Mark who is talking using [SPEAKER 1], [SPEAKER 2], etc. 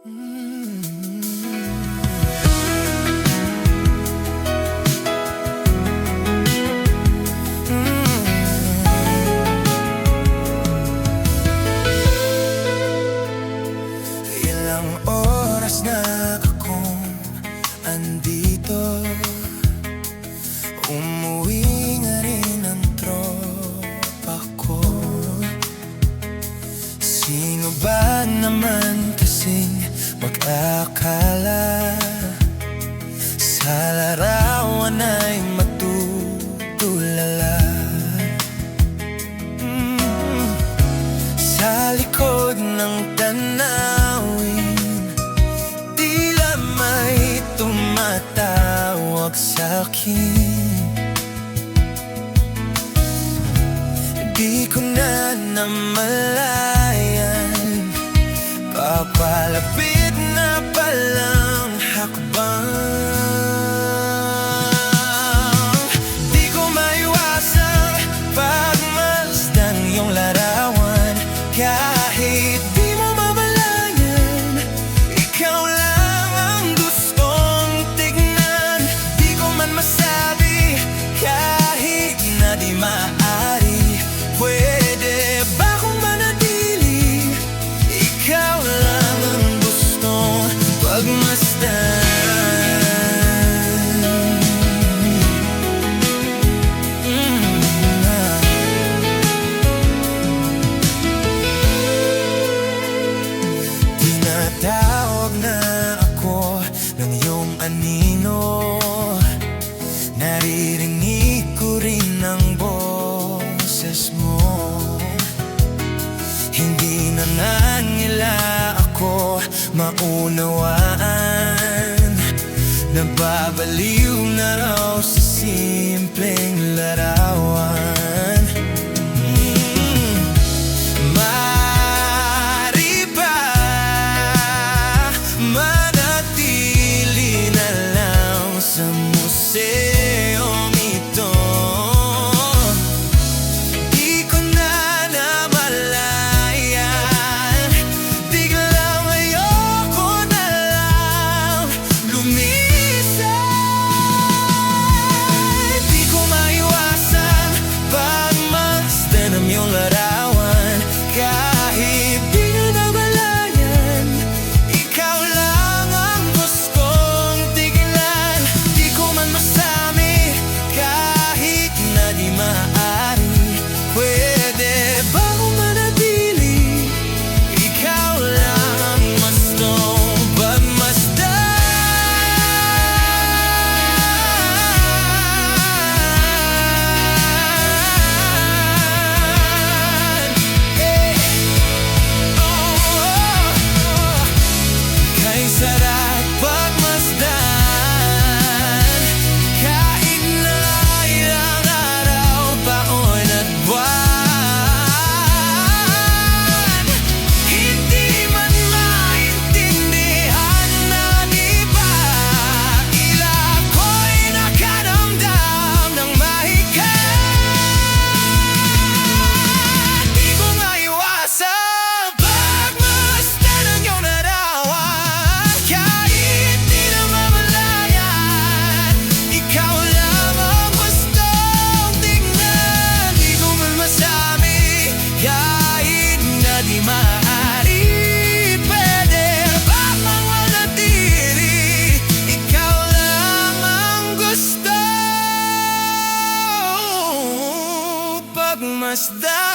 [SPEAKER 1] Ilang oras na akong andito, umuwi nga rin ang tropa ko. Sino ba naman kasing mag-akala sa larawan ay matutulala? Sa likod ng tanawin, tila may tumatawag sa'kin. Di ko na namalayan, papalapit na palang hakbang. Di ko maiwasang pagmasdan iyong larawan. Kahit di mo mamalayan, ikaw lang ang gustong tignan. Di ko man masabi, kahit na di maaari, pwede ba kong manatili? Ikaw lang ang gustong pagmasdan. Tinatawag na ako ng iyong anino, naririnig ko rin ang boses mo. Hindi na nga nila ako maunawaan, nababaliw na raw sa simpleng larawan. Maaari ba manatili na lang sa museong ito? Di ko na namalayan, biglang ayoko na lang lumisan. Di ko maiwasang pagmasdan ang iyong larawan. Kahit di na namalayan, ikaw lang ang gustong tignan. Di ko man masami, kahit na di maaari, pwede ba kong manatili? Ikaw lang ang gustong pagmasdan. Kay sarap pagmasdan, kahit na ilang araw, taon at buwan. Hindi man maintindihan ng iba, tila ako'y nakaramdam ng mahigat. Di ko maiwasang pagmasdan ang iyong larawan. Kahit di na mamalayan, ikaw lang ang gustong tignan. Di ko man masabi, kahit na di maaari, pwede ba kang manatili? Ikaw lang ang gustong pagmasdan.